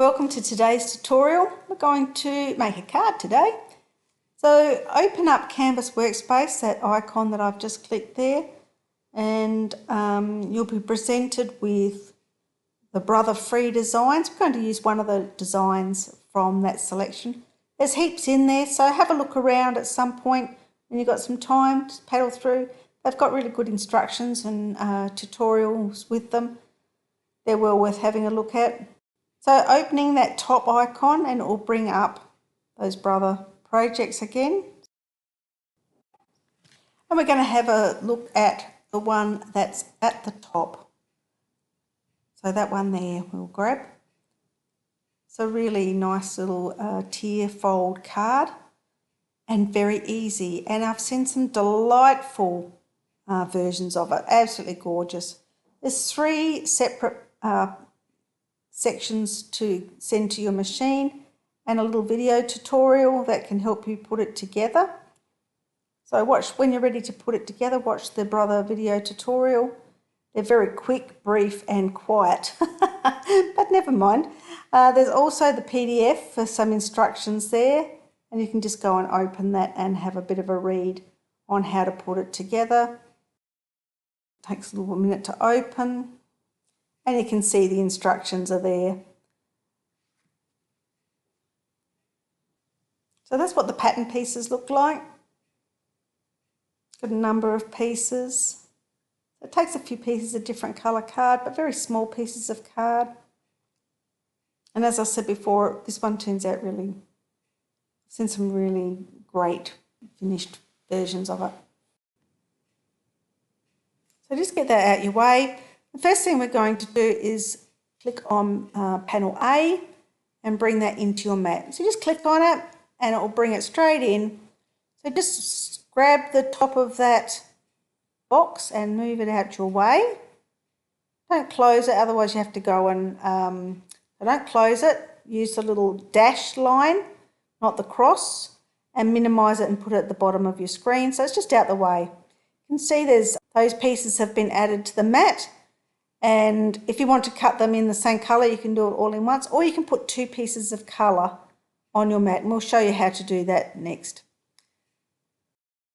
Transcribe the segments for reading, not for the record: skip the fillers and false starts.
Welcome to today's tutorial. We're going to make a card today. So open up Canvas Workspace, that icon that I've just clicked there, and you'll be presented with the Brother free designs. We're going to use one of the designs from that selection. There's heaps in there, so have a look around at some point when you've got some time, just paddle through. They've got really good instructions and tutorials with them. They're well worth having a look at. So opening that top icon and it will bring up those Brother projects again. And we're going to have a look at the one that's at the top. So that one there we'll grab. It's a really nice little tier fold card and very easy. And I've seen some delightful versions of it, absolutely gorgeous. There's 3 separate sections to send to your machine and a little video tutorial that can help you put it together. So when you're ready to put it together, watch the Brother video tutorial. They're very quick, brief and quiet, but never mind. There's also the PDF for some instructions there, and you can just go and open that and have a bit of a read on how to put it together. It takes a little minute to open. And you can see the instructions are there. So that's what the pattern pieces look like. Got a number of pieces. It takes a few pieces of different colour card, but very small pieces of card. And as I said before, this one turns out really, I've seen some really great finished versions of it. So just get that out your way. The first thing we're going to do is click on panel A and bring that into your mat. So just click on it and it will bring it straight in. So just grab the top of that box and move it out your way. Don't close it, otherwise you have to go and, don't close it. Use the little dash line, not the cross, and minimise it and put it at the bottom of your screen. So it's just out the way. You can see those pieces have been added to the mat. And if you want to cut them in the same colour, you can do it all in once, or you can put 2 pieces of colour on your mat, and we'll show you how to do that next.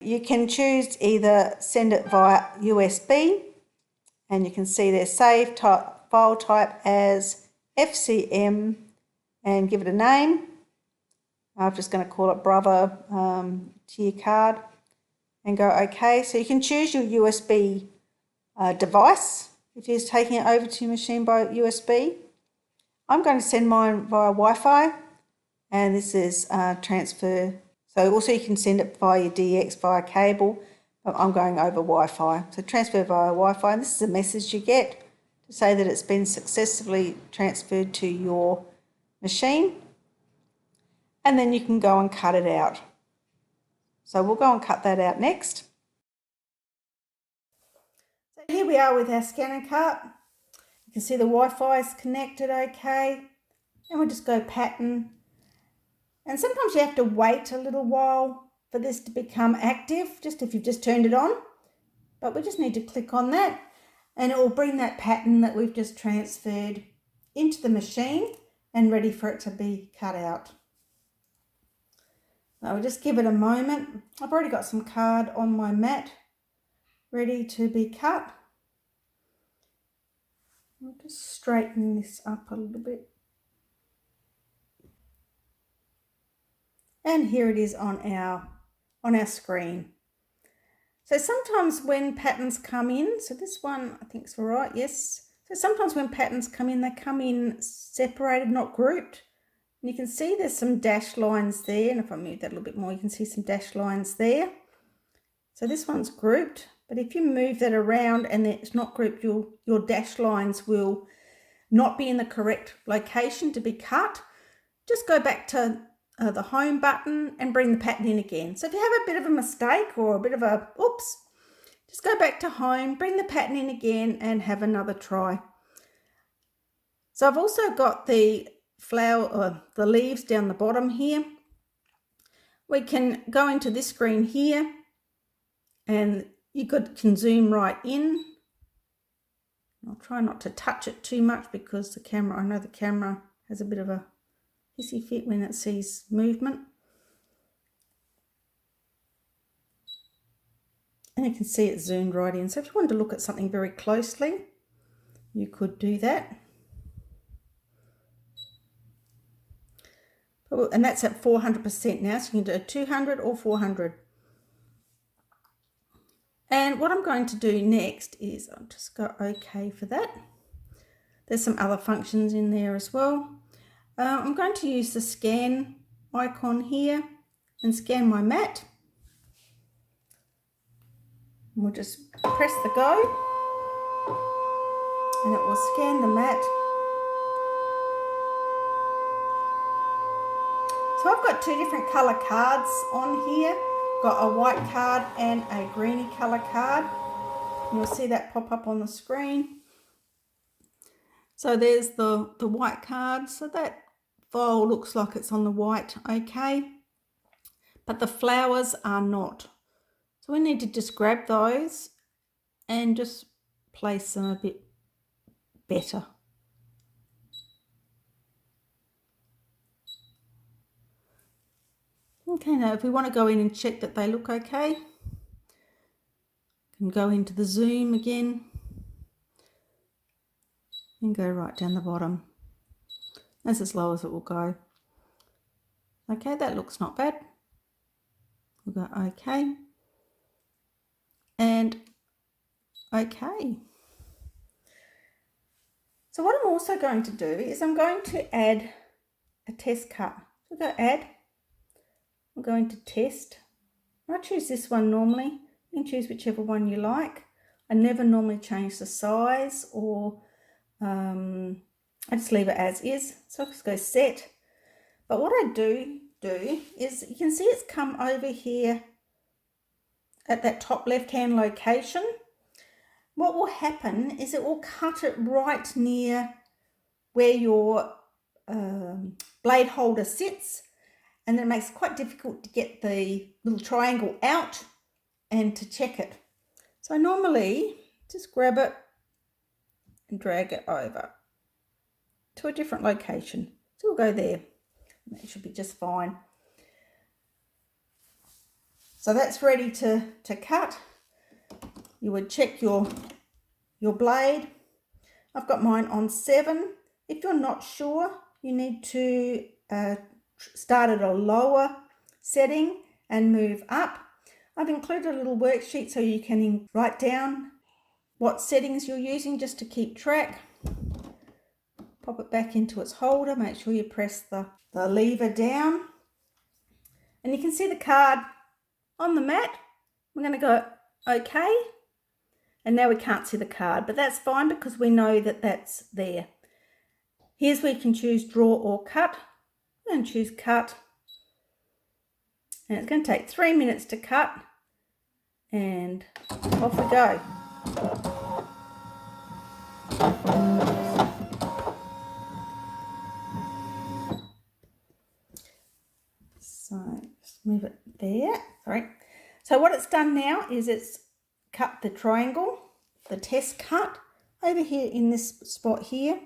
You can choose to either send it via USB, and you can see there save file type as FCM and give it a name. I'm just going to call it Brother tier card and go OK. So you can choose your USB device. If you're taking it over to your machine by USB. I'm going to send mine via Wi-Fi, and this is transfer. So also you can send it via your DX via cable, but I'm going over Wi-Fi. So transfer via Wi-Fi, and this is a message you get to say that it's been successfully transferred to your machine, and then you can go and cut it out. So we'll go and cut that out next. Here we are with our Scanncut. You can see the Wi-Fi is connected okay. And we'll just go pattern. And sometimes you have to wait a little while for this to become active, just if you've just turned it on. But we just need to click on that and it will bring that pattern that we've just transferred into the machine and ready for it to be cut out. Now we'll just give it a moment. I've already got some card on my mat ready to be cut. I'll just straighten this up a little bit. And here it is on our screen. So sometimes when patterns come in, so this one I think is all right, yes. So sometimes when patterns come in, they come in separated, not grouped. And you can see there's some dash lines there, and if I move that a little bit more, you can see some dash lines there. So this one's grouped. But if you move that around and it's not grouped, your dash lines will not be in the correct location to be cut. Just go back to the home button and bring the pattern in again. So if you have a bit of a mistake or a bit of a oops, just go back to home, bring the pattern in again and have another try. So I've also got the the leaves down the bottom here. We can go into this screen here and you can zoom right in. I'll try not to touch it too much because I know the camera has a bit of a hissy fit when it sees movement. And you can see it zoomed right in. So if you wanted to look at something very closely, you could do that. And that's at 400% now, so you can do 200 or 400. And what I'm going to do next is I'll just go OK for that. There's some other functions in there as well. I'm going to use the scan icon here and scan my mat. And we'll just press the go and it will scan the mat. So I've got two different colour cards on here. Got a white card and a greeny colour card. You'll see that pop up on the screen. So there's the white card. So that file looks like it's on the white, okay. But the flowers are not. So we need to just grab those and just place them a bit better. Okay, now if we want to go in and check that they look okay, can go into the zoom again and go right down the bottom. That's as low as it will go. Okay, that looks not bad. We'll go okay and okay. So what I'm also going to do is I'm going to add a test cut. So go add. I'm going to test. I choose this one normally. You can choose whichever one you like. I never normally change the size or I just leave it as is. So I'll just go set. But what I do is you can see it's come over here at that top left hand location. What will happen is it will cut it right near where your blade holder sits. And then it makes it quite difficult to get the little triangle out and to check it. So I normally just grab it and drag it over to a different location. So we'll go there. That should be just fine. So that's ready to cut. You would check your blade. I've got mine on 7. If you're not sure, you need to start at a lower setting and move up. I've included a little worksheet so you can write down what settings you're using just to keep track. Pop it back into its holder, make sure you press the lever down. And you can see the card on the mat. We're going to go OK. And now we can't see the card, but that's fine because we know that that's there. Here's where you can choose draw or cut. And choose cut, and it's going to take 3 minutes to cut, and off we go. So just move it there. Sorry. So what it's done now is it's cut the triangle, the test cut over here in this spot here.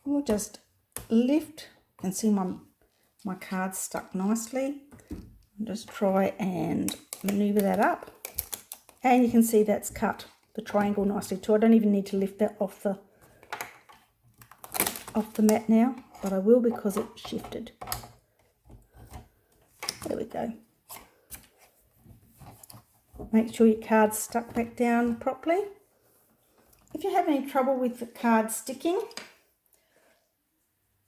We'll just lift. You can see my card's stuck nicely. I'll just try and maneuver that up. And you can see that's cut the triangle nicely too. I don't even need to lift that off the mat now, but I will because it shifted. There we go. Make sure your card's stuck back down properly. If you have any trouble with the card sticking,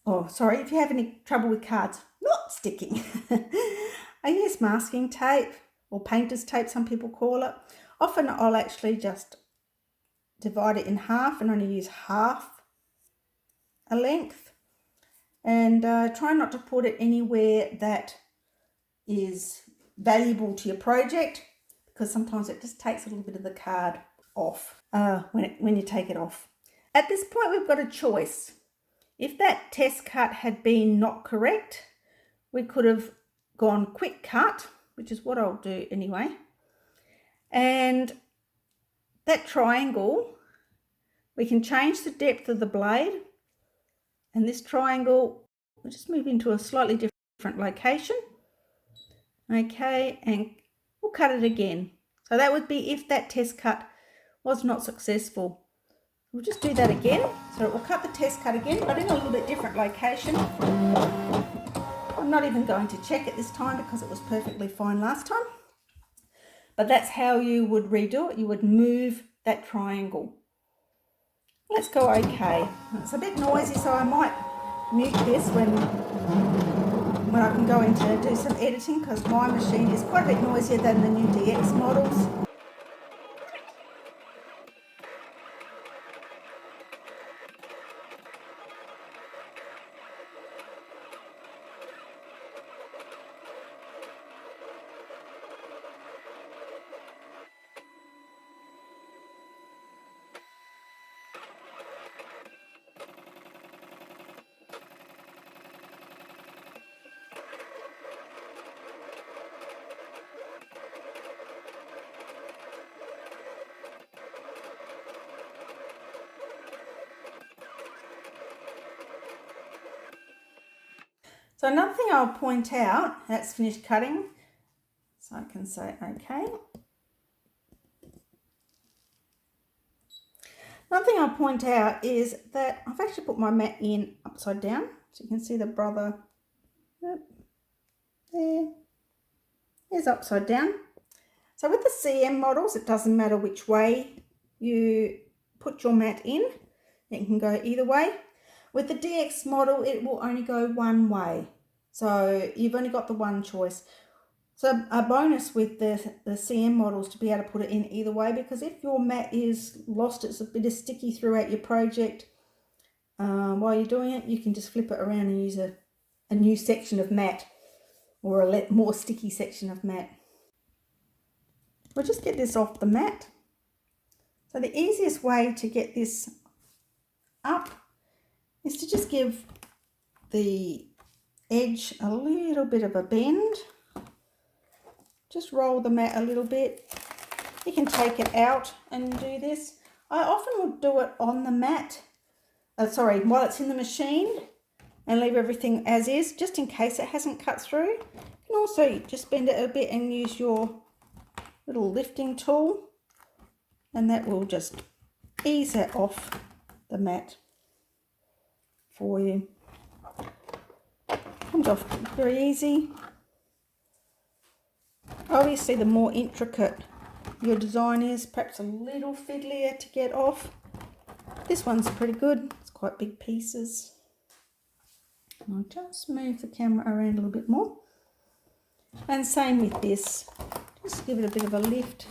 if you have any trouble with cards not sticking, I use masking tape or painter's tape, some people call it. Often I'll actually just divide it in half and only use half a length. And try not to put it anywhere that is valuable to your project, because sometimes it just takes a little bit of the card off when you take it off. At this point we've got a choice. If that test cut had been not correct, we could have gone quick cut, which is what I'll do anyway. And that triangle, we can change the depth of the blade and this triangle, we'll just move into a slightly different location. Okay, and we'll cut it again. So that would be if that test cut was not successful. We'll just do that again. So we'll cut the test cut again, but in a little bit different location. I'm not even going to check it this time because it was perfectly fine last time. But that's how you would redo it. You would move that triangle. Let's go OK. It's a bit noisy, so I might mute this when I can go in to do some editing, because my machine is quite a bit noisier than the new DX models. So another thing I'll point out, that's finished cutting, so I can say OK. Another thing I'll point out is that I've actually put my mat in upside down, so you can see the brother there's upside down. So with the CM models, it doesn't matter which way you put your mat in, it can go either way. With the DX model, it will only go one way. So you've only got the one choice. So a bonus with the CM models to be able to put it in either way, because if your mat is lost, it's a bit of sticky throughout your project, while you're doing it, you can just flip it around and use a new section of mat, or a more sticky section of mat. We'll just get this off the mat. So the easiest way to get this up is to just give the edge a little bit of a bend. Just roll the mat a little bit. You can take it out and do this. I often will do it on the mat, while it's in the machine, and leave everything as is, just in case it hasn't cut through. You can also just bend it a bit and use your little lifting tool, and that will just ease it off the mat for you. Comes off very easy. Obviously, the more intricate your design is, perhaps a little fiddlier to get off. This one's pretty good. It's quite big pieces. And I'll just move the camera around a little bit more. And same with this. Just give it a bit of a lift.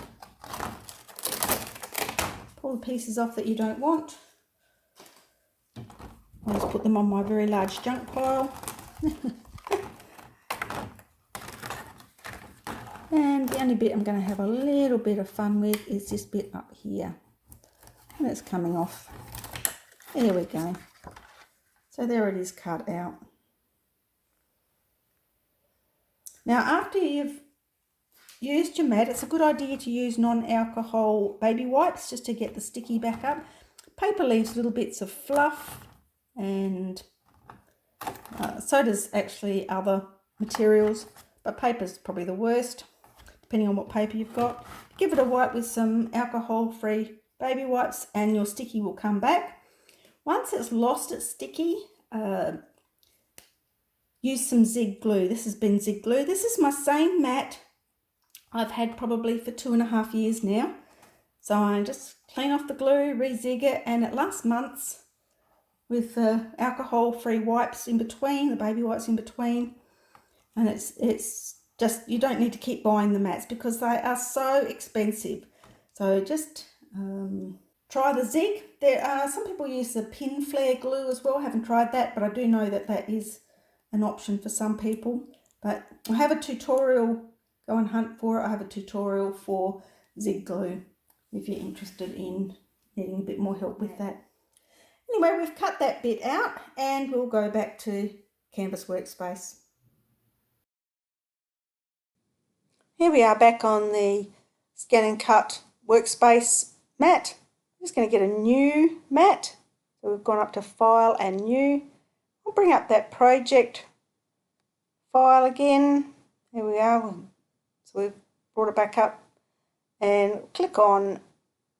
Pull the pieces off that you don't want. I'll just put them on my very large junk pile. And the only bit I'm going to have a little bit of fun with is this bit up here. And it's coming off. There we go. So there it is, cut out. Now after you've used your mat, it's a good idea to use non-alcohol baby wipes just to get the sticky back up. Paper leaves little bits of fluff, and so does actually other materials, but paper's probably the worst, depending on what paper you've got. Give it a wipe with some alcohol-free baby wipes and your sticky will come back. Once it's lost its sticky, use some Zig glue. This has been Zig glue. This is my same mat I've had probably for 2.5 years now. So I just clean off the glue, re-zig it, and it lasts months with the alcohol-free wipes in between, the baby wipes in between. And it's just, you don't need to keep buying the mats because they are so expensive. So just try the Zig. There are some people use the pin flare glue as well. I haven't tried that, but I do know that that is an option for some people. But I have a tutorial, go and hunt for it. I have a tutorial for Zig glue if you're interested in needing a bit more help with that. Anyway, we've cut that bit out and we'll go back to Canvas Workspace. Here we are back on the Scanncut Workspace mat. I'm just going to get a new mat. So we've gone up to File and New. We'll bring up that project file again. There we are. So we've brought it back up and click on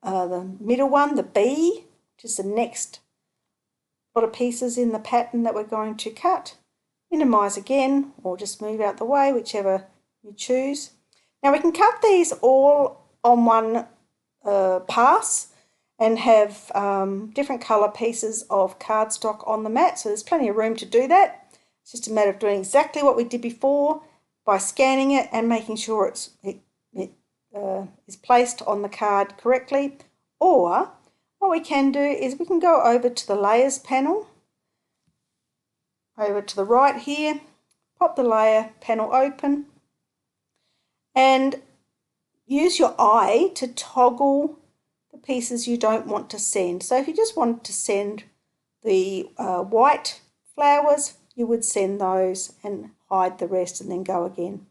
the middle one, the B, which is the next lot of pieces in the pattern that we're going to cut. Minimize again, or just move out the way, whichever you choose. Now we can cut these all on one pass and have different colour pieces of cardstock on the mat, so there's plenty of room to do that. It's just a matter of doing exactly what we did before by scanning it and making sure it is placed on the card correctly. Or what we can do is we can go over to the layers panel, over to the right here, pop the layer panel open and use your eye to toggle the pieces you don't want to send. So if you just want to send the white flowers, you would send those and hide the rest and then go again.